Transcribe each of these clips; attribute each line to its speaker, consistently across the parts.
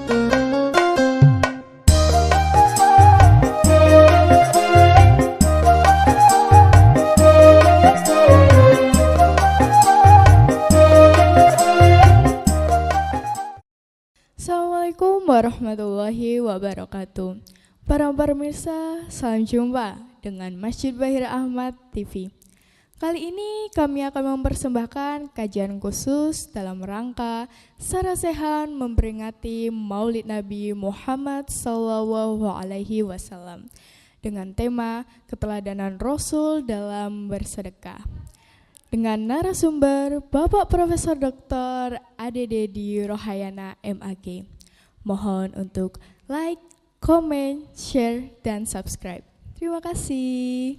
Speaker 1: Assalamualaikum warahmatullahi wabarakatuh. Para pemirsa, salam jumpa dengan Masjid Bahir Ahmad TV. Kali ini kami akan mempersembahkan kajian khusus dalam rangka Sarasehan memperingati Maulid Nabi Muhammad SAW dengan tema keteladanan Rasul dalam bersedekah. Dengan narasumber Bapak Profesor Dr. Ade Dedi Rohayana MAG. Mohon untuk like, comment, share, dan subscribe. Terima kasih.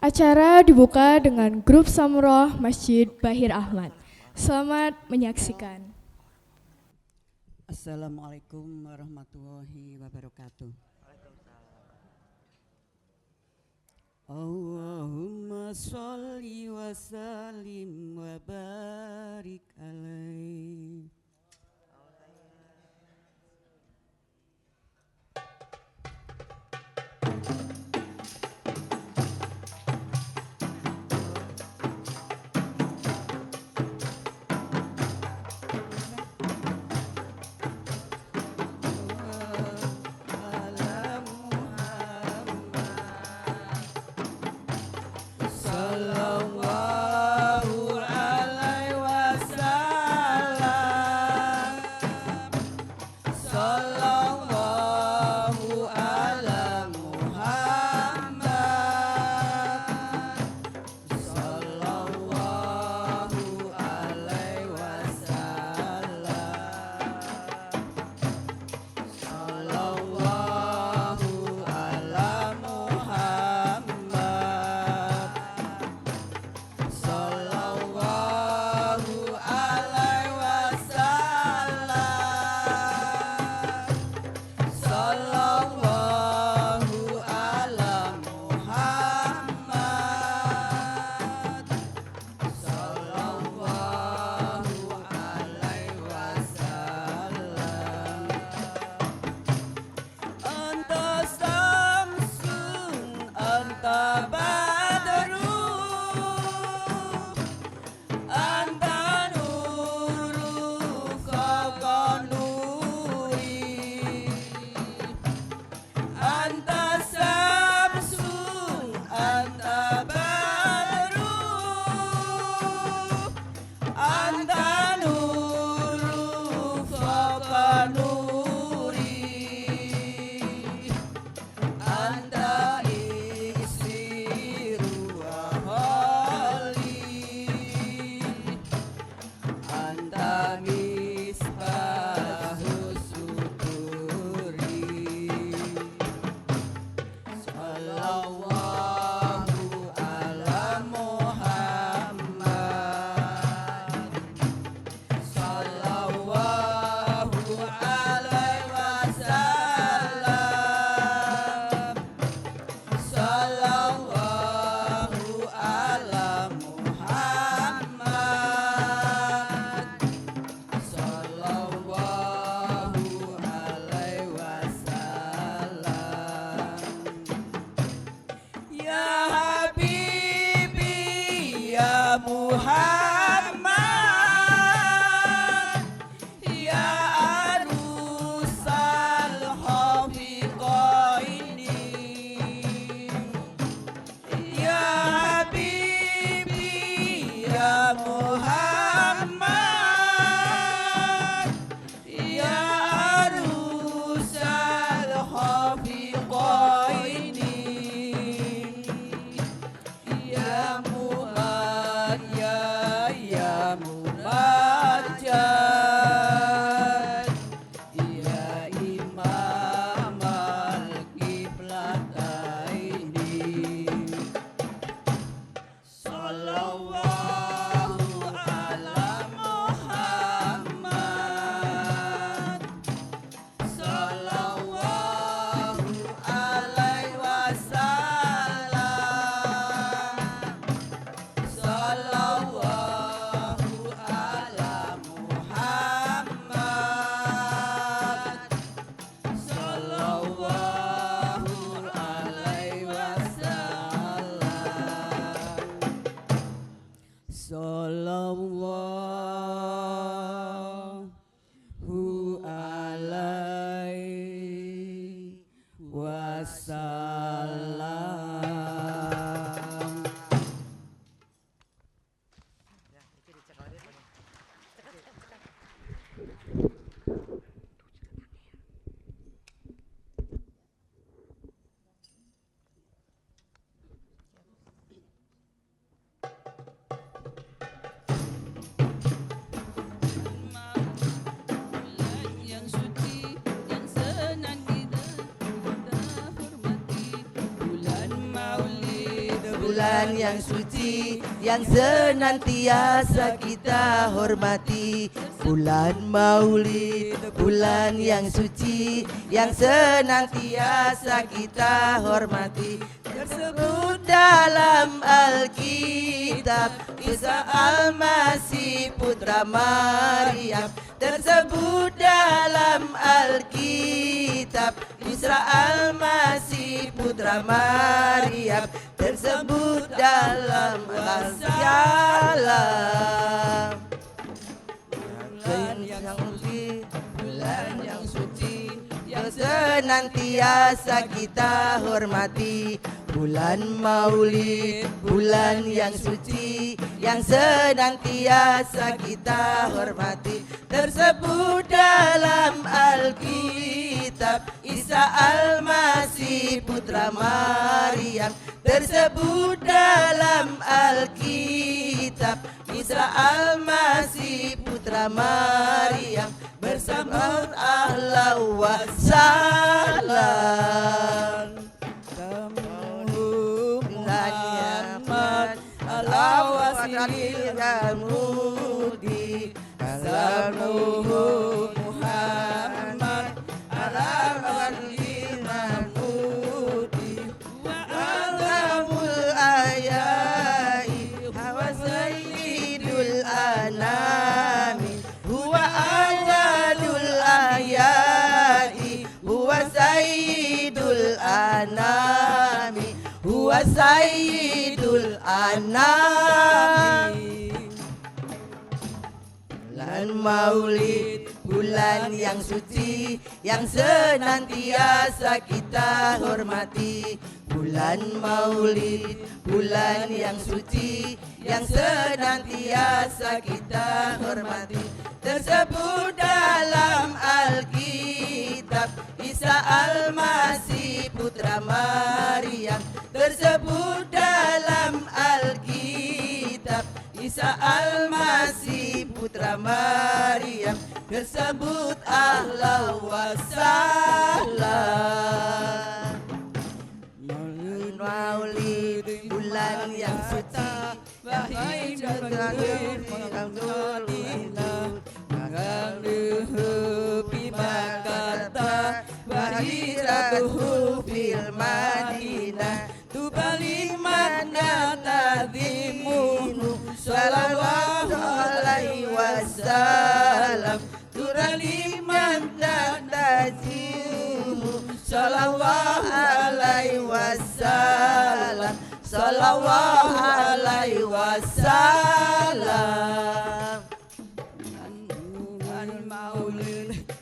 Speaker 1: Acara dibuka dengan grup Samroh Masjid Bahir Ahmad. Selamat menyaksikan.
Speaker 2: Assalamualaikum warahmatullahi wabarakatuh. Allahumma sholli wa sallim wa barik alaihi.
Speaker 3: bulan yang suci yang senantiasa kita hormati. Bulan Maulid, bulan yang suci yang senantiasa kita hormati. Tersebut dalam Alkitab Isa Al-Masih putra Maryam. Tersebut dalam Alkitab Isa Al-Masih putra Maryam. Tersebut dalam Al-Salam. Bulan yang suci yang senantiasa kita hormati. Bulan Maulid, bulan yang suci yang senantiasa kita hormati. Tersebut dalam Alkitab Isa Al-Masih putra Maryam. Tersebut dalam Alkitab Isa Al-Masih putra Maryam. Bersambut ahla wa salam. Alawasilil gamudi Salamuhu Muhammad Alawasilil gamudi Wa alamul ayai Hawa sayyidul anami Huwa ajadul ayai Huwa sayyidul anami Huwa sayyidul anami. Bulan Maulid, bulan yang suci yang senantiasa kita hormati. Bulan Maulid, bulan yang suci yang senantiasa kita hormati. Tersebut dalam Alkitab Isa Al-Masih putra Maryam. Tersebut dalam Alkitab Isa Al-Masih putra Maryam. Tersebut ahla wa salam. Maulid, bulan yang suci Bahijatullah Mengaluhu bibakata Bahijatuhu fil Madinah Tubali mana tadhimuhu Sallallahu alaihi wasallam Turali mana tazimuhu Sallallahu alaihi wasallam Sallallahu alaihi wasallam.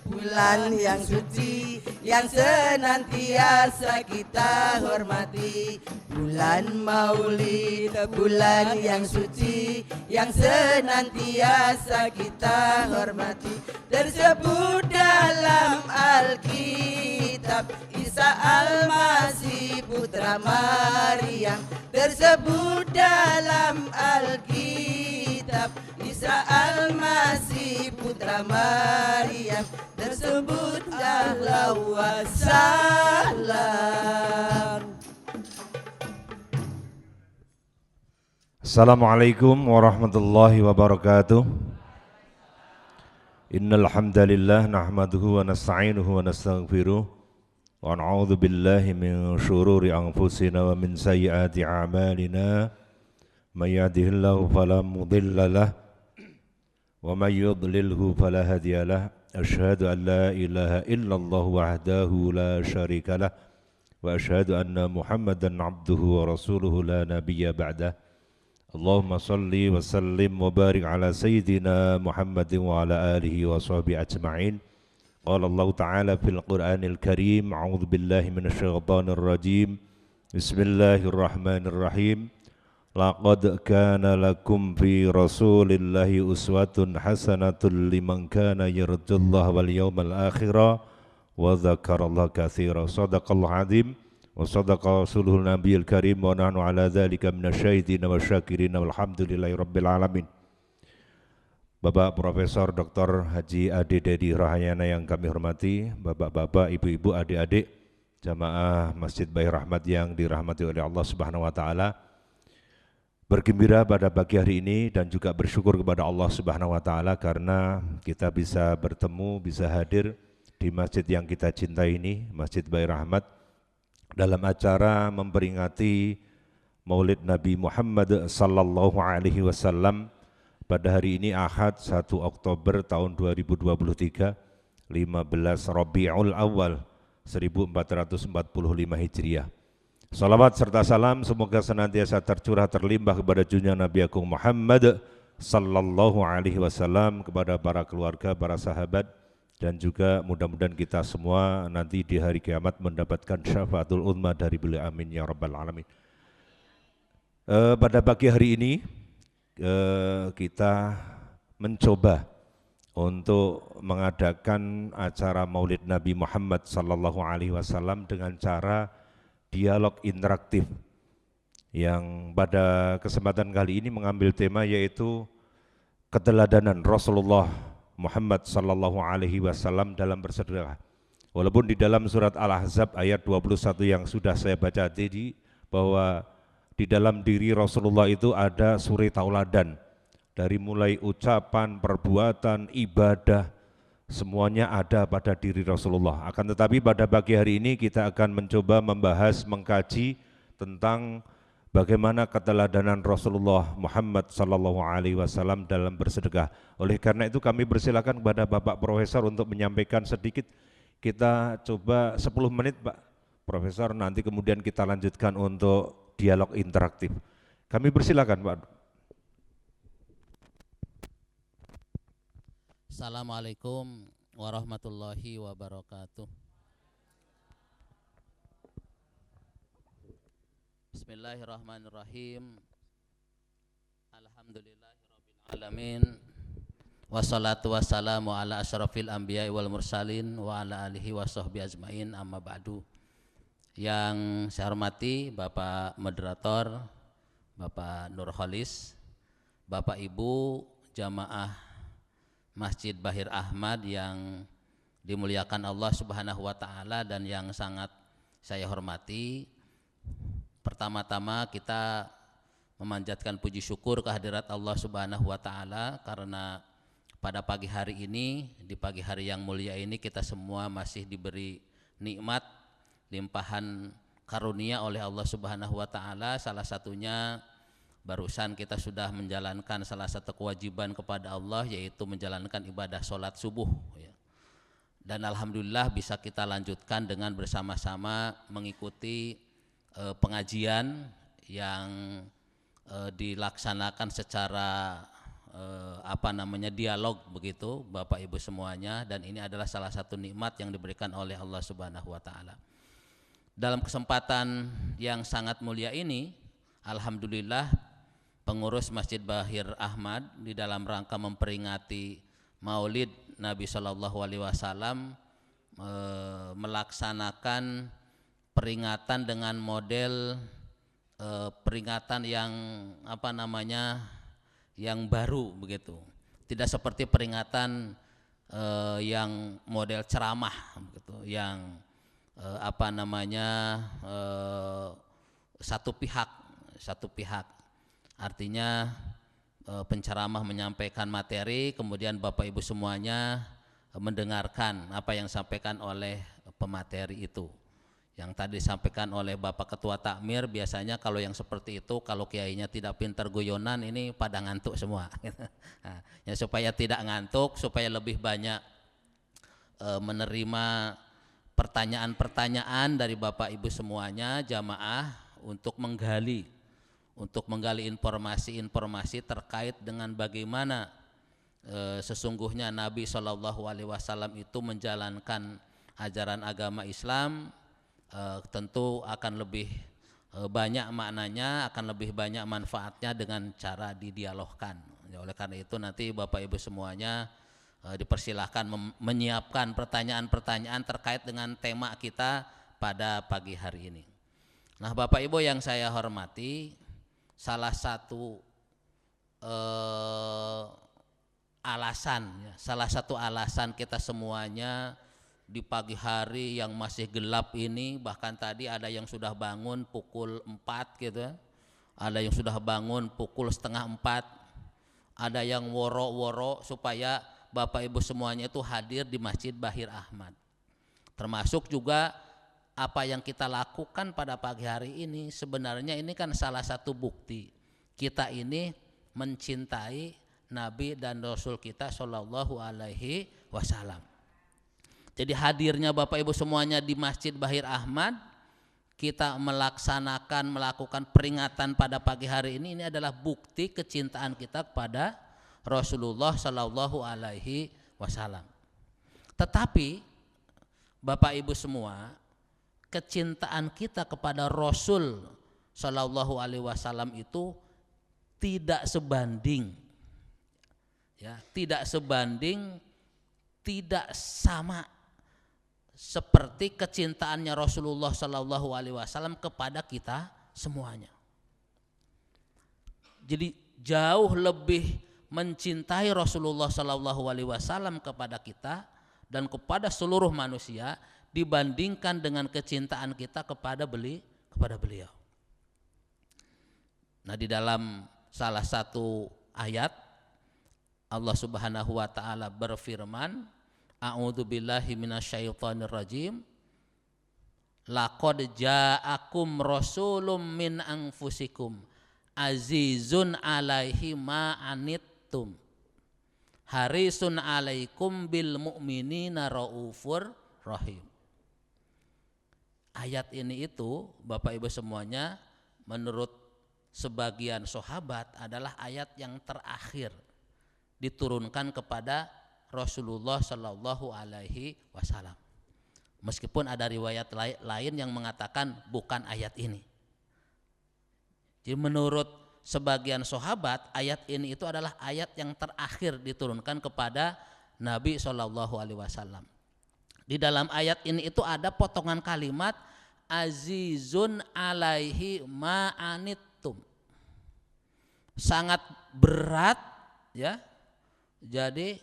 Speaker 3: Bulan yang suci yang senantiasa kita hormati. Bulan Maulid, bulan yang suci yang senantiasa kita hormati. Tersebut dalam Alkitab Isa Al-Masih putra Maryam. Tersebut dalam Alkitab Isa Al-Masih putra Maryam. Tersebut ahla wa salam.
Speaker 4: Assalamualaikum warahmatullahi wabarakatuh. Innal hamdalillah nahmaduhu wa nasta'inuhu wa nastaghfiruh wa na'udzu billahi min syururi anfusina wa min sayyiati a'malina. May yahdihillahu fala mudilla lahu wa may yudlilhu fala hadiya lahu. Asyhadu an la ilaha illallah wahdahu la syarika lah wa asyhadu anna Muhammadan abduhu wa rasuluhu la nabiyya ba'dah. Allahumma salli wa sallim wa barik ala sayyidina Muhammadin wa ala alihi wa sahbihi ajma'in. Qala Allah Ta'ala fil Qur'anil Karim, a'udzu billahi minasyaitonir rajim. Bismillahirrahmanirrahim. Laqad kana lakum fi Rasulillahi uswatun hasanatun liman kana yarjullaha wal yawmal akhira wa dzakarallaha katsira. Shadaqallahu azim. Wa sadaqa rasuluhul nabiyil karim wa nahnu ala dzalika minasyahidina wa syakirina walhamdulillahi rabbil alamin. Bapak Profesor Dr. Haji Ade Dedi Rahayana yang kami hormati, bapak-bapak, ibu-ibu, adik-adik, jamaah Masjid Bayi Rahmat yang dirahmati oleh Allah Subhanahu wa taala. bergembira pada pagi hari ini dan juga bersyukur kepada Allah Subhanahu wa taala karena kita bisa bertemu, bisa hadir di masjid yang kita cintai ini, Masjid Bahir Ahmad, dalam acara memperingati Maulid Nabi Muhammad sallallahu alaihi wasallam pada hari ini Ahad 1 Oktober tahun 2023, 15 Rabiul Awal 1445 Hijriah. Salawat serta salam semoga senantiasa tercurah terlimpah kepada junjungan Nabi Agung Muhammad sallallahu alaihi wasallam, kepada para keluarga, para sahabat, dan juga mudah-mudahan kita semua nanti di hari kiamat mendapatkan syafaatul uzma dari beliau, amin ya rabbal alamin. Pada pagi hari ini kita mencoba untuk mengadakan acara Maulid Nabi Muhammad sallallahu alaihi wasallam dengan cara dialog interaktif yang pada kesempatan kali ini mengambil tema yaitu keteladanan Rasulullah Muhammad sallallahu alaihi wasallam dalam bersedekah. Walaupun di dalam surat Al-Ahzab ayat 21 yang sudah saya baca tadi bahwa di dalam diri Rasulullah itu ada suri tauladan, dari mulai ucapan, perbuatan, ibadah, semuanya ada pada diri Rasulullah. Akan tetapi pada pagi hari ini kita akan mencoba membahas, mengkaji tentang bagaimana keteladanan Rasulullah Muhammad sallallahu alaihi wasallam dalam bersedekah. Oleh karena itu kami persilakan kepada Bapak Profesor untuk menyampaikan sedikit. Kita coba 10 menit Pak Profesor, nanti kemudian kita lanjutkan untuk dialog interaktif. Kami persilakan Pak.
Speaker 5: Assalamualaikum warahmatullahi wabarakatuh. Bismillahirrahmanirrahim. Alhamdulillahirabbil alamin. Wassalatu wassalamu ala asyrafil anbiya'i wal mursalin wa ala alihi wa sahbihi ajmain, amma ba'du. Yang saya hormati Bapak Moderator, Bapak Nurholis, Bapak Ibu jamaah Masjid Bahir Ahmad yang dimuliakan Allah Subhanahu wa taala dan yang sangat saya hormati. Pertama-tama kita memanjatkan puji syukur kehadirat Allah Subhanahu wa taala karena pada pagi hari ini, di pagi hari yang mulia ini, kita semua masih diberi nikmat, limpahan karunia oleh Allah Subhanahu wa taala. Salah satunya barusan kita sudah menjalankan salah satu kewajiban kepada Allah, yaitu menjalankan ibadah sholat subuh ya. Dan alhamdulillah bisa kita lanjutkan dengan bersama-sama mengikuti pengajian yang dilaksanakan secara dialog begitu Bapak Ibu semuanya, dan ini adalah salah satu nikmat yang diberikan oleh Allah Subhanahu wa taala. Dalam kesempatan yang sangat mulia ini, alhamdulillah pengurus Masjid Bahir Ahmad di dalam rangka memperingati Maulid Nabi Shallallahu Alaihi Wasallam melaksanakan peringatan dengan model peringatan yang yang baru begitu. Tidak seperti peringatan yang model ceramah begitu, yang satu pihak. Artinya penceramah menyampaikan materi, kemudian Bapak Ibu semuanya mendengarkan apa yang disampaikan oleh pemateri itu. Yang tadi disampaikan oleh Bapak Ketua Takmir, biasanya kalau yang seperti itu, kalau kiainya tidak pintar guyonan, ini pada ngantuk semua. Nah, ya supaya tidak ngantuk, supaya lebih banyak menerima pertanyaan-pertanyaan dari Bapak Ibu semuanya, jamaah, untuk menggali informasi-informasi terkait dengan bagaimana sesungguhnya Nabi Shallallahu Alaihi Wasallam itu menjalankan ajaran agama Islam. Tentu akan lebih banyak maknanya, akan lebih banyak manfaatnya dengan cara didialogkan. Oleh karena itu nanti Bapak Ibu semuanya dipersilahkan menyiapkan pertanyaan-pertanyaan terkait dengan tema kita pada pagi hari ini. Nah, Bapak Ibu yang saya hormati, salah satu alasan kita semuanya di pagi hari yang masih gelap ini, bahkan tadi ada yang sudah bangun pukul 4 gitu ya, ada yang sudah bangun pukul 3:30, ada yang woro-woro supaya Bapak Ibu semuanya itu hadir di Masjid Bahir Ahmad. Termasuk juga apa yang kita lakukan pada pagi hari ini, sebenarnya ini kan salah satu bukti kita ini mencintai Nabi dan Rasul kita Shallallahu Alaihi Wasallam. Jadi hadirnya Bapak Ibu semuanya di Masjid Bahir Ahmad, kita melakukan peringatan pada pagi hari ini adalah bukti kecintaan kita kepada Rasulullah Shallallahu Alaihi Wasallam. Tetapi Bapak Ibu semua, kecintaan kita kepada Rasul Shallallahu Alaihi Wasallam itu tidak sebanding, ya, tidak sebanding, tidak sama seperti kecintaannya Rasulullah Shallallahu Alaihi Wasallam kepada kita semuanya. Jadi jauh lebih mencintai Rasulullah Shallallahu Alaihi Wasallam kepada kita dan kepada seluruh manusia dibandingkan dengan kecintaan kita kepada beliau. Nah, di dalam salah satu ayat Allah Subhanahu wa taala berfirman, a'udzubillahi minasyaitonir rajim, laqad ja'akum rasulun min anfusikum azizun 'alaihi ma anittum harisun 'alaikum bil mu'minina raufur rahim. Ayat ini itu Bapak Ibu semuanya menurut sebagian sahabat adalah ayat yang terakhir diturunkan kepada Rasulullah Shallallahu Alaihi Wasallam. Meskipun ada riwayat lain yang mengatakan bukan ayat ini. Jadi menurut sebagian sahabat ayat ini itu adalah ayat yang terakhir diturunkan kepada Nabi Shallallahu Alaihi Wasallam. Di dalam ayat ini itu ada potongan kalimat azizun alaihi ma'anittum, sangat berat, ya. Jadi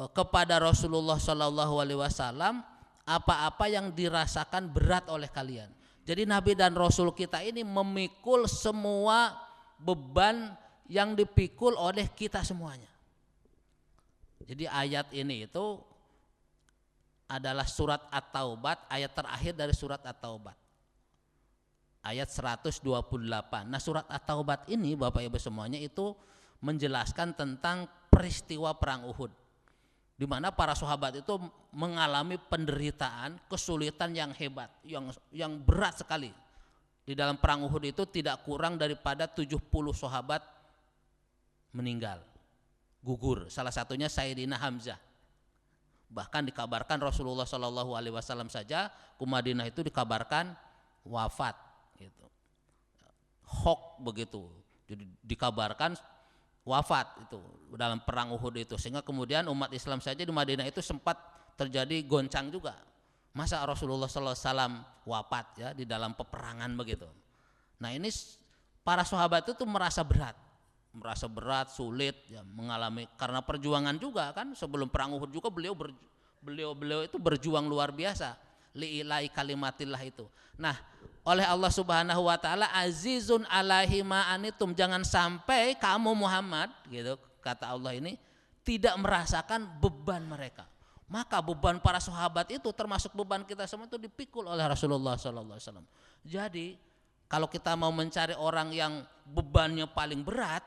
Speaker 5: kepada Rasulullah Shallallahu Alaihi Wasallam apa-apa yang dirasakan berat oleh kalian. Jadi Nabi dan Rasul kita ini memikul semua beban yang dipikul oleh kita semuanya. Jadi ayat ini itu adalah surat At-Taubah, ayat terakhir dari surat At-Taubah, ayat 128. Nah, surat At-Taubah ini Bapak Ibu semuanya itu menjelaskan tentang peristiwa perang Uhud, di mana para sahabat itu mengalami penderitaan, kesulitan yang hebat, yang berat sekali. Di dalam perang Uhud itu tidak kurang daripada 70 sahabat meninggal, gugur. Salah satunya Sayyidina Hamzah. Bahkan dikabarkan Rasulullah Shallallahu Alaihi Wasallam saja ke Madinah itu dikabarkan wafat, gitu. Hok begitu. Jadi dikabarkan wafat itu dalam perang Uhud itu, sehingga kemudian umat Islam saja di Madinah itu sempat terjadi goncang juga. Masa Rasulullah Sallallahu Alaihi Wasallam wafat, ya, di dalam peperangan begitu. Nah, ini para sahabat itu merasa berat, sulit, ya, mengalami karena perjuangan juga kan. Sebelum perang Uhud juga beliau itu berjuang luar biasa li'ilai kalimatillah itu. Nah, oleh Allah Subhanahu wa taala azizun alaihi ma anitum, jangan sampai kamu Muhammad, gitu kata Allah ini, tidak merasakan beban mereka. Maka beban para sahabat itu termasuk beban kita semua itu dipikul oleh Rasulullah sallallahu alaihi wasallam. Jadi, kalau kita mau mencari orang yang bebannya paling berat,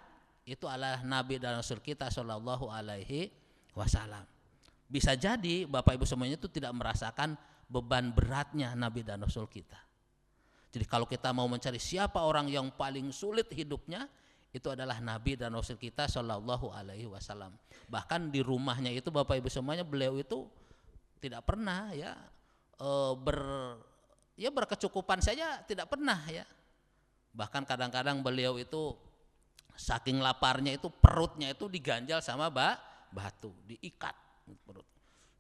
Speaker 5: itu adalah Nabi dan Rasul kita sallallahu alaihi wasallam. Bisa jadi Bapak Ibu semuanya itu tidak merasakan beban beratnya Nabi dan Rasul kita. Jadi kalau kita mau mencari siapa orang yang paling sulit hidupnya, itu adalah Nabi dan Rasul kita Shallallahu Alaihi Wasallam. Bahkan di rumahnya itu Bapak Ibu semuanya, beliau itu tidak pernah berkecukupan saja tidak pernah, ya. Bahkan kadang-kadang beliau itu saking laparnya itu perutnya itu diganjal sama batu, diikat perut,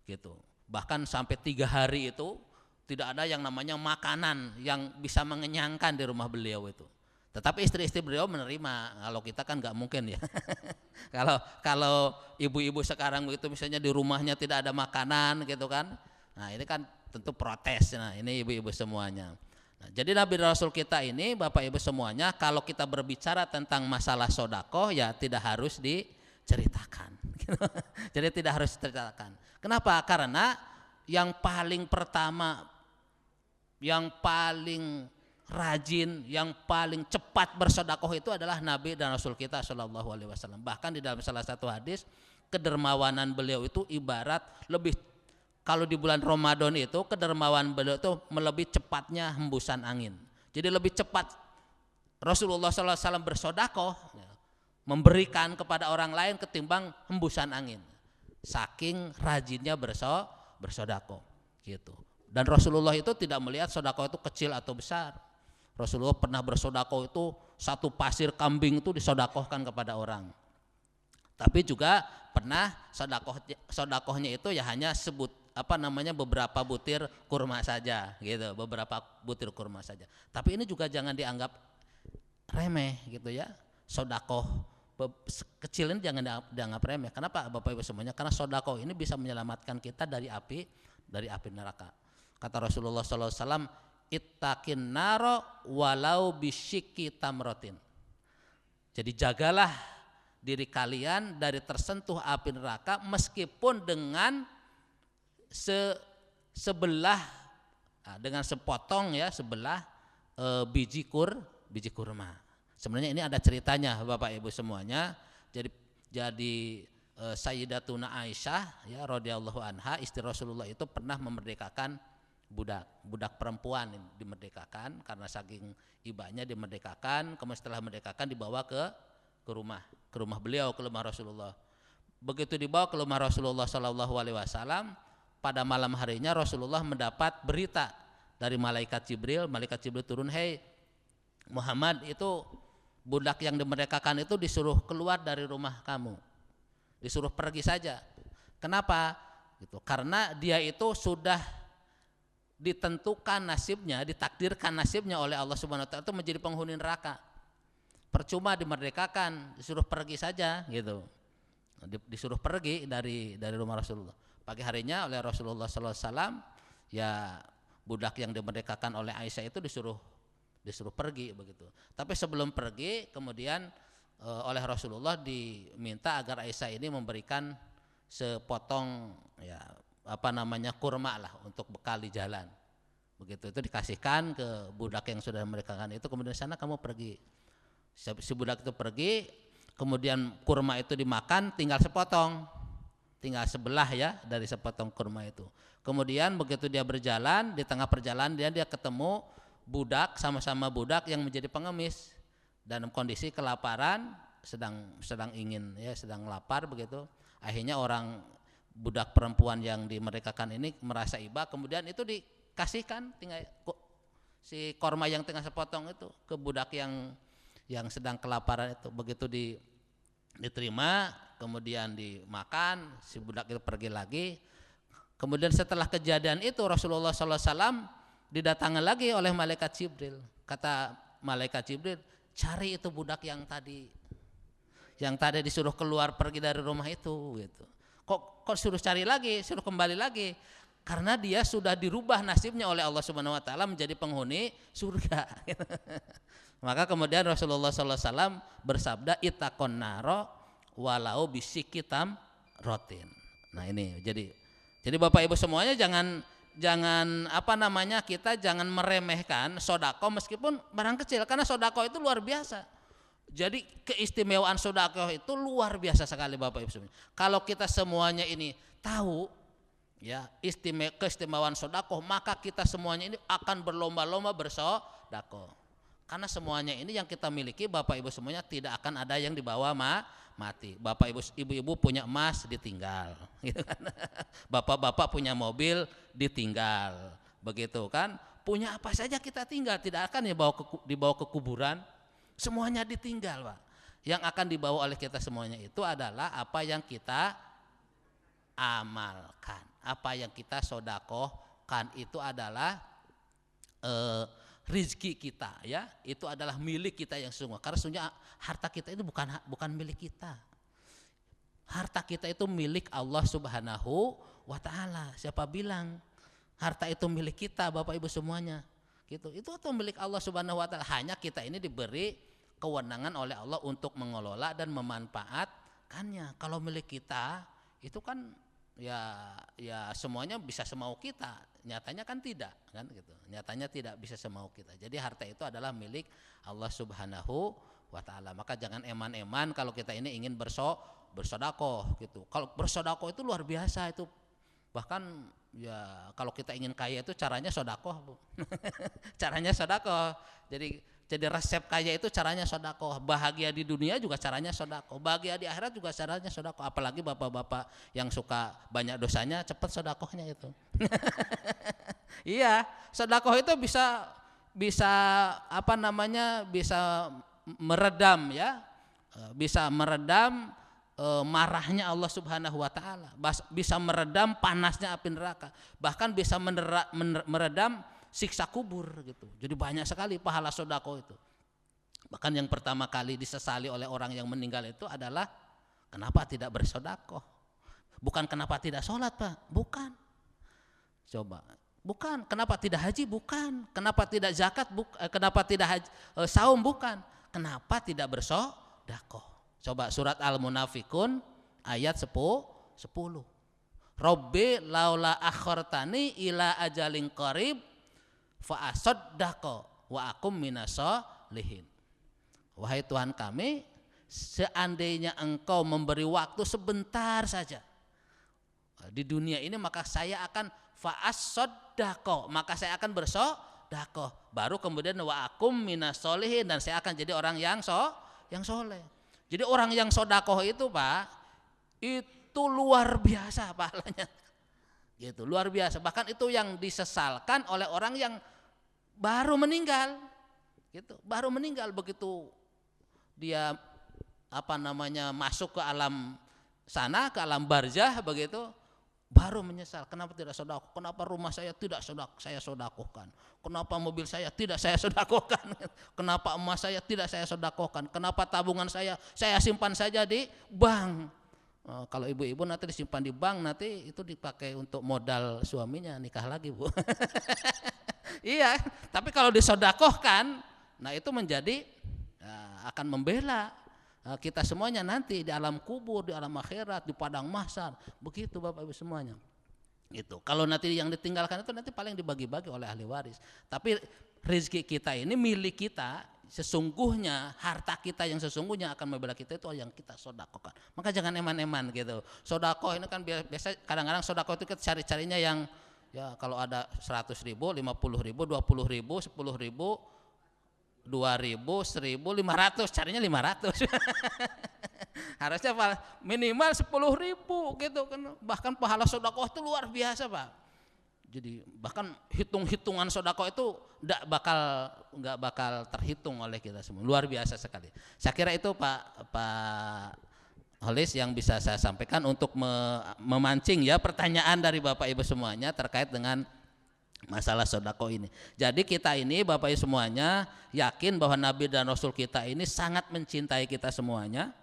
Speaker 5: gitu. Bahkan sampai 3 hari itu tidak ada yang namanya makanan yang bisa mengenyangkan di rumah beliau itu. Tetapi istri-istri beliau menerima. Kalau kita kan nggak mungkin, ya. Kalau ibu-ibu sekarang begitu misalnya di rumahnya tidak ada makanan gitu kan. Nah, ini kan tentu protes. Nah, ini ibu-ibu semuanya. Nah, jadi Nabi Rasul kita ini Bapak Ibu semuanya, kalau kita berbicara tentang masalah sodakoh ya tidak harus diceritakan. Jadi tidak harus diceritakan. Kenapa? Karena yang paling pertama, yang paling rajin, yang paling cepat bersodakoh itu adalah Nabi dan Rasul kita Shallallahu Alaihi Wasallam. Bahkan di dalam salah satu hadis, kedermawanan beliau itu ibarat lebih, kalau di bulan Ramadan itu kedermawanan beliau itu melebihi cepatnya hembusan angin. Jadi lebih cepat Rasulullah SAW bersodakoh, memberikan kepada orang lain ketimbang hembusan angin. Saking rajinnya bersodakoh gitu. Dan Rasulullah itu tidak melihat sodakoh itu kecil atau besar. Rasulullah pernah bersodakoh itu satu pasir kambing itu disodakohkan kepada orang. Tapi juga pernah sodakohnya itu ya hanya beberapa butir kurma saja gitu, beberapa butir kurma saja. Tapi ini juga jangan dianggap remeh gitu ya. Sodakoh kecil ini jangan dianggap remeh. Kenapa Bapak Ibu semuanya? Karena sodakoh ini bisa menyelamatkan kita dari api neraka. Kata Rasulullah SAW, ittaqin naro walau bisyikki tamrotin. Jadi jagalah diri kalian dari tersentuh api neraka meskipun dengan sepotong ya, sebelah biji kurma. Sebenarnya ini ada ceritanya Bapak Ibu semuanya. Jadi Sayyidatuna Aisyah ya radhiyallahu anha, istri Rasulullah itu pernah memerdekakan budak perempuan, dimerdekakan karena saking ibanya dimerdekakan. Kemudian setelah merdekakan dibawa ke rumah beliau, ke rumah Rasulullah. Begitu dibawa ke rumah Rasulullah Shallallahu Alaihi Wasallam, pada malam harinya Rasulullah mendapat berita dari malaikat Jibril. Malaikat Jibril turun, "Hei Muhammad, itu budak yang dimerdekakan itu disuruh keluar dari rumah kamu, disuruh pergi saja." Kenapa? Gitu. Karena dia itu sudah ditentukan nasibnya, ditakdirkan nasibnya oleh Allah Subhanahu wa taala itu menjadi penghuni neraka. Percuma dimerdekakan, disuruh pergi saja gitu. Disuruh pergi dari rumah Rasulullah. Pagi harinya oleh Rasulullah sallallahu alaihi wasallam ya budak yang dimerdekakan oleh Aisyah itu disuruh pergi begitu. Tapi sebelum pergi kemudian oleh Rasulullah diminta agar Aisyah ini memberikan sepotong kurma lah untuk bekal di jalan. Begitu itu dikasihkan ke budak yang sudah dimerdekakan itu, kemudian sana kamu pergi. Si budak itu pergi, kemudian kurma itu dimakan tinggal sebelah ya dari sepotong kurma itu. Kemudian begitu dia berjalan, di tengah perjalanan dia ketemu budak, sama-sama budak yang menjadi pengemis dalam kondisi kelaparan, sedang lapar begitu. Akhirnya budak perempuan yang dimerdekakan ini merasa iba, kemudian itu dikasihkan tinggal si korma yang tengah sepotong itu ke budak yang sedang kelaparan itu. Begitu diterima, kemudian dimakan, si budak itu pergi lagi. Kemudian setelah kejadian itu Rasulullah SAW didatangi lagi oleh malaikat Jibril. Kata malaikat Jibril, cari itu budak yang tadi disuruh keluar pergi dari rumah itu gitu. Kok suruh cari lagi, suruh kembali lagi? Karena dia sudah dirubah nasibnya oleh Allah Subhanahu wa taala menjadi penghuni surga. Maka kemudian Rasulullah SAW bersabda, ittaqon naro walau bisyikki tamrotin. Nah ini jadi Bapak Ibu semuanya jangan kita jangan meremehkan sodako meskipun barang kecil, karena sodako itu luar biasa. Jadi keistimewaan sodako itu luar biasa sekali Bapak Ibu semuanya. Kalau kita semuanya ini tahu ya keistimewaan sodako, maka kita semuanya ini akan berlomba-lomba bersodako. Karena semuanya ini yang kita miliki Bapak Ibu semuanya tidak akan ada yang dibawa mati. Bapak ibu punya emas ditinggal, gitu kan? Bapak punya mobil ditinggal, begitu kan? Punya apa saja kita tinggal, tidak akan dibawa ke kuburan. Semuanya ditinggal, Pak. Yang akan dibawa oleh kita semuanya itu adalah apa yang kita amalkan, apa yang kita sodakohkan, itu adalah rizki kita ya, itu adalah milik kita yang sungguh. Karena sesungguhnya harta kita itu bukan milik kita. Harta kita itu milik Allah Subhanahu wa taala. Siapa bilang harta itu milik kita Bapak Ibu semuanya? Gitu. Itu milik Allah Subhanahu wa taala. Hanya kita ini diberi kewenangan oleh Allah untuk mengelola dan memanfaatkannya. Kalau milik kita itu kan ya semuanya bisa semau kita. Nyatanya kan tidak, kan gitu. Nyatanya tidak bisa semau kita. Jadi harta itu adalah milik Allah Subhanahu wa taala. Maka jangan eman-eman kalau kita ini ingin bersedekah gitu. Kalau bersedekah itu luar biasa itu. Bahkan ya kalau kita ingin kaya itu caranya sedekah, Bu. Caranya sedekah. Jadi resep kaya itu caranya sedekah. Bahagia di dunia juga caranya sedekah. Bahagia di akhirat juga caranya sedekah. Apalagi bapak-bapak yang suka banyak dosanya, cepat sedekahnya itu. Iya, sedekah itu bisa apa namanya? Bisa meredam ya. Bisa meredam marahnya Allah Subhanahu wa taala, bisa meredam panasnya api neraka, bahkan bisa meredam siksa kubur gitu. Jadi banyak sekali pahala sedekah itu. Bahkan yang pertama kali disesali oleh orang yang meninggal itu adalah kenapa tidak bersedekah. Bukan kenapa tidak sholat, Pak, bukan. Coba, bukan kenapa tidak haji, bukan. Kenapa tidak zakat, kenapa tidak saum, bukan. Kenapa tidak bersedekah. Coba surat Al-Munafikun ayat 10. Robbi laula akhartani ila ajalin qarib fa asaddaqa wa akum minasolihin. Wahai Tuhan kami, seandainya Engkau memberi waktu sebentar saja di dunia ini, maka saya akan fa asaddaqa, maka saya akan bersedekah. Baru kemudian wa akum minasolihin, dan saya akan jadi orang yang soleh. Jadi orang yang sedekah itu, Pak, itu luar biasa pahalanya. Gitu, luar biasa. Bahkan itu yang disesalkan oleh orang yang baru meninggal. Gitu, baru meninggal begitu dia masuk ke alam sana, ke alam barzah begitu, baru menyesal. Kenapa tidak sedekah? Kenapa rumah saya tidak saya sedekahkan? Kenapa mobil saya tidak saya sedekahkan? Kenapa emas saya tidak saya sedekahkan? Kenapa tabungan saya simpan saja di bank? Kalau ibu-ibu nanti disimpan di bank, nanti itu dipakai untuk modal suaminya nikah lagi, Bu. Iya, tapi kalau disedekahkan, nah itu menjadi akan membela kita semuanya nanti di alam kubur, di alam akhirat, di padang mahsyar. Begitu Bapak Ibu semuanya. Gitu. Kalau nanti yang ditinggalkan itu nanti paling dibagi-bagi oleh ahli waris. Tapi rezeki kita ini milik kita, sesungguhnya harta kita yang sesungguhnya akan membela kita itu yang kita sedekahkan. Maka jangan eman-eman gitu. Sedekah ini kan biasa kadang-kadang sedekah itu kita cari-carinya yang ya kalau ada 100.000, 50.000, 20.000, 10.000, 2.000, 1.500, carinya 500. Harusnya minimal 10.000 gitu kan. Bahkan pahala sedekah itu luar biasa, Pak. Jadi bahkan hitung-hitungan sedekah itu enggak bakal terhitung oleh kita semua. Luar biasa sekali. Saya kira itu Pak Holis yang bisa saya sampaikan untuk memancing ya pertanyaan dari Bapak Ibu semuanya terkait dengan masalah sedekah ini. Jadi kita ini Bapak Ibu semuanya yakin bahwa Nabi dan Rasul kita ini sangat mencintai kita semuanya.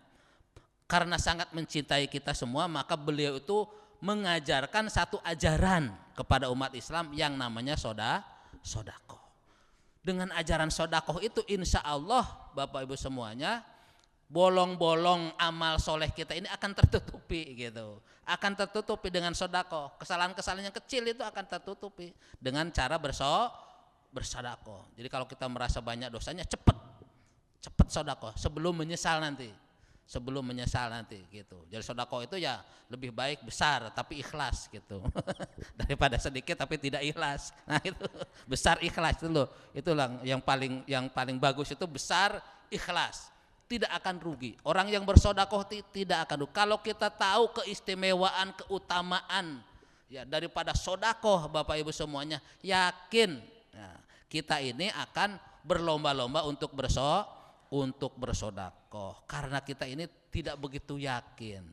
Speaker 5: Karena sangat mencintai kita semua, maka beliau itu mengajarkan satu ajaran kepada umat Islam yang namanya sedekah. Dengan ajaran sedekah itu insya Allah Bapak Ibu semuanya, bolong-bolong amal soleh kita ini akan tertutupi gitu. Akan tertutupi dengan sedekah. Kesalahan-kesalahan yang kecil itu akan tertutupi dengan cara bersedekah. Jadi kalau kita merasa banyak dosanya, cepat sedekah sebelum menyesal nanti. Gitu. Jadi sedekah itu ya lebih baik besar tapi ikhlas gitu. Daripada sedikit tapi tidak ikhlas. Nah itu besar ikhlas itu loh. Itulah yang paling bagus itu besar ikhlas. Tidak akan rugi. Orang yang bersedekah tidak akan rugi. Kalau kita tahu keistimewaan, keutamaan ya daripada sedekah Bapak Ibu semuanya, yakin ya, kita ini akan berlomba-lomba untuk bersedekah karena kita ini tidak begitu yakin.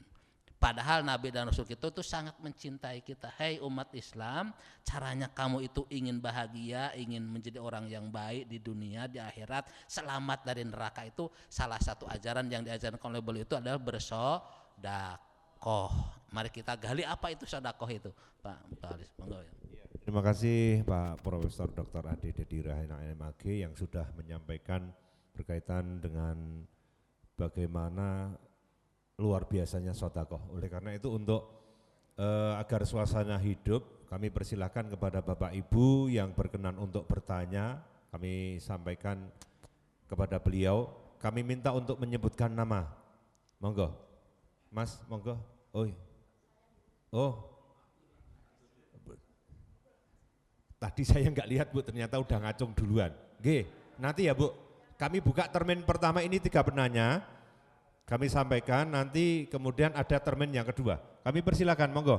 Speaker 5: Padahal Nabi dan Rasul kita itu sangat mencintai kita. Hai umat Islam, caranya kamu itu ingin bahagia, ingin menjadi orang yang baik di dunia, di akhirat, selamat dari neraka, itu salah satu ajaran yang diajarkan oleh beliau itu adalah bersedekah. Mari kita gali apa itu sedekah itu, Pak Alis. Monggo ya.
Speaker 4: Terima kasih Pak Profesor Dr. Ade Dedi Rahina MAG yang sudah menyampaikan berkaitan dengan bagaimana luar biasanya sedekah. Oleh karena itu untuk agar suasana hidup, kami persilahkan kepada Bapak Ibu yang berkenan untuk bertanya, kami sampaikan kepada beliau, kami minta untuk menyebutkan nama. Monggo. Mas, monggo. Oh. Tadi saya nggak lihat Bu, ternyata udah ngacung duluan. Oke, nanti ya Bu, kami buka termin pertama ini 3 penanya, kami sampaikan, nanti kemudian ada termin yang kedua. Kami persilakan, monggo.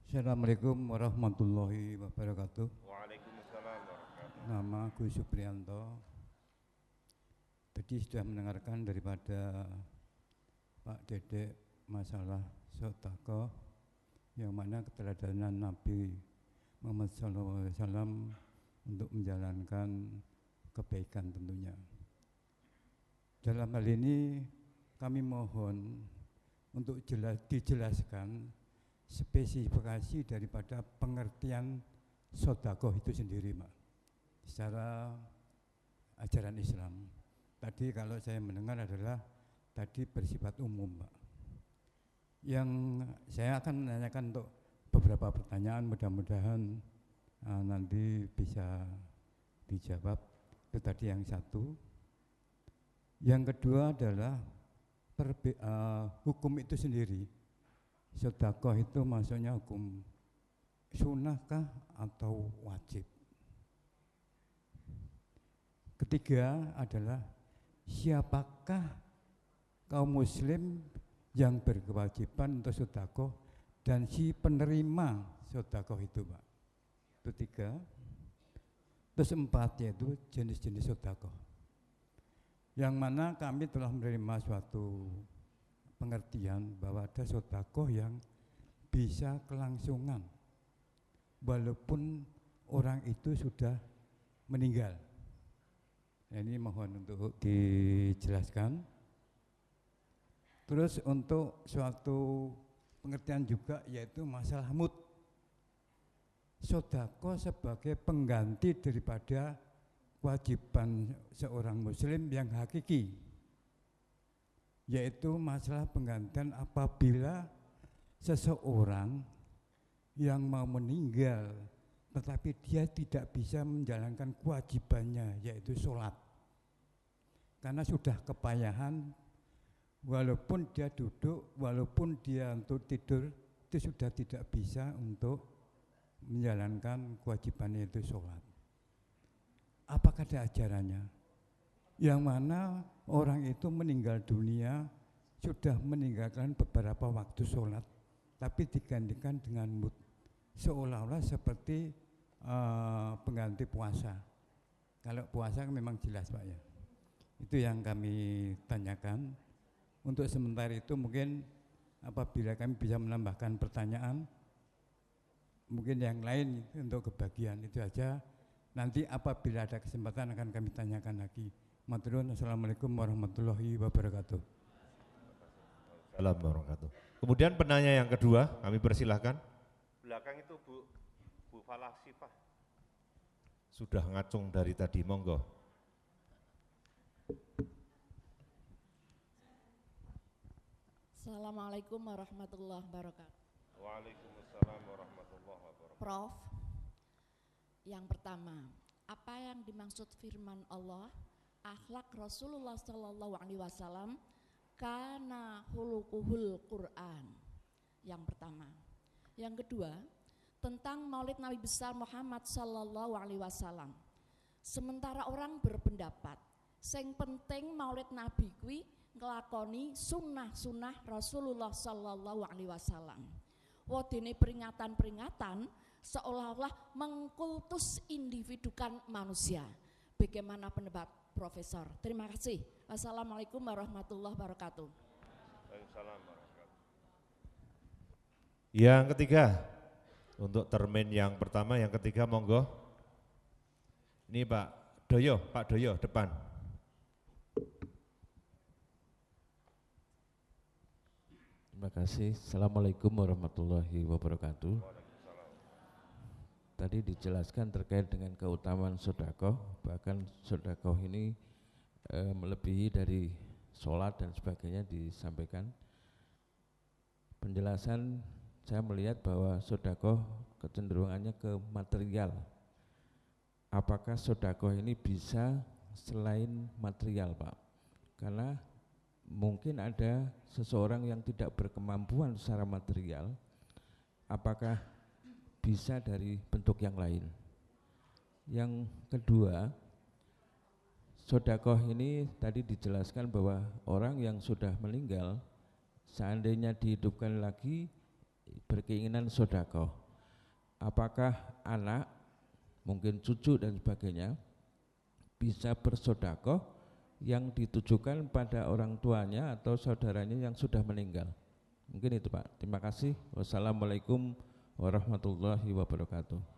Speaker 6: Assalamualaikum warahmatullahi wabarakatuh.
Speaker 4: Waalaikumsalam warahmatullahi.
Speaker 6: Nama Gus Supriyanto. Tadi sudah mendengarkan daripada Pak Dedek masalah sedekah, yang mana keteladanan Nabi Muhammad SAW untuk menjalankan kebaikan tentunya. Dalam hal ini kami mohon untuk dijelaskan spesifikasi daripada pengertian sedekah itu sendiri, Pak, secara ajaran Islam. Tadi kalau saya mendengar adalah tadi bersifat umum, Pak. Yang saya akan menanyakan untuk beberapa pertanyaan, mudah-mudahan nanti bisa dijawab. Itu tadi yang satu. Yang kedua adalah hukum itu sendiri. Sedekah itu maksudnya hukum sunnahkah atau wajib? Ketiga adalah siapakah kaum muslim yang berkewajiban untuk sedekah dan si penerima sedekah itu, Pak. Itu 3. Terus 4 yaitu jenis-jenis sedekah. Yang mana kami telah menerima suatu pengertian bahwa ada sedekah yang bisa kelangsungan walaupun orang itu sudah meninggal. Nah, ini mohon untuk dijelaskan. Terus untuk suatu pengertian juga yaitu masalah mut. Sedekah sebagai pengganti daripada kewajiban seorang muslim yang hakiki, yaitu masalah penggantian apabila seseorang yang mau meninggal tetapi dia tidak bisa menjalankan kewajibannya yaitu sholat karena sudah kepayahan. Walaupun dia duduk, walaupun dia untuk tidur, itu sudah tidak bisa untuk menjalankan kewajibannya itu sholat. Apakah ada ajarannya? Yang mana orang itu meninggal dunia, sudah meninggalkan beberapa waktu sholat, tapi digantikan dengan mut. Seolah-olah seperti pengganti puasa. Kalau puasa memang jelas, Pak, ya. Itu yang kami tanyakan. Untuk sementara itu mungkin apabila kami bisa menambahkan pertanyaan, mungkin yang lain untuk kebagian itu aja. Nanti apabila ada kesempatan akan kami tanyakan lagi. Assalamualaikum warahmatullahi wabarakatuh.
Speaker 4: Assalamualaikum warahmatullahi wabarakatuh. Kemudian penanya yang kedua, kami persilahkan. Belakang itu Bu Falah Sifah. Sudah ngacung dari tadi, monggo.
Speaker 7: Assalamualaikum warahmatullahi wabarakatuh.
Speaker 4: Waalaikumsalam warahmatullahi wabarakatuh.
Speaker 7: Prof, yang pertama, apa yang dimaksud firman Allah, akhlak Rasulullah Sallallahu Alaihi Wasallam, kana hulukuhul Quran? Yang pertama. Yang kedua, tentang Maulid Nabi besar Muhammad Sallallahu Alaihi Wasallam. Sementara orang berpendapat, sing penting Maulid Nabi kuwi ngelakoni sunnah-sunnah Rasulullah Sallallahu Alaihi Wasallam. Wadene peringatan-peringatan seolah-olah mengkultus individukan manusia. Bagaimana pendapat Profesor? Terima kasih. Wassalamualaikum warahmatullahi wabarakatuh.
Speaker 4: Yang ketiga, untuk termin yang pertama, yang ketiga monggo. Ini Pak Doyo depan.
Speaker 8: Terima kasih. Assalamualaikum warahmatullahi wabarakatuh. Tadi dijelaskan terkait dengan keutamaan sedekah, bahkan sedekah ini melebihi dari sholat dan sebagainya disampaikan. Penjelasan saya melihat bahwa sedekah kecenderungannya ke material. Apakah sedekah ini bisa selain material, Pak? Karena mungkin ada seseorang yang tidak berkemampuan secara material, apakah bisa dari bentuk yang lain? Yang kedua, sedekah ini tadi dijelaskan bahwa orang yang sudah meninggal seandainya dihidupkan lagi berkeinginan sedekah, apakah anak, mungkin cucu dan sebagainya bisa bersedekah yang ditujukan pada orang tuanya atau saudaranya yang sudah meninggal? Mungkin itu, Pak. Terima kasih. Wassalamualaikum warahmatullahi wabarakatuh.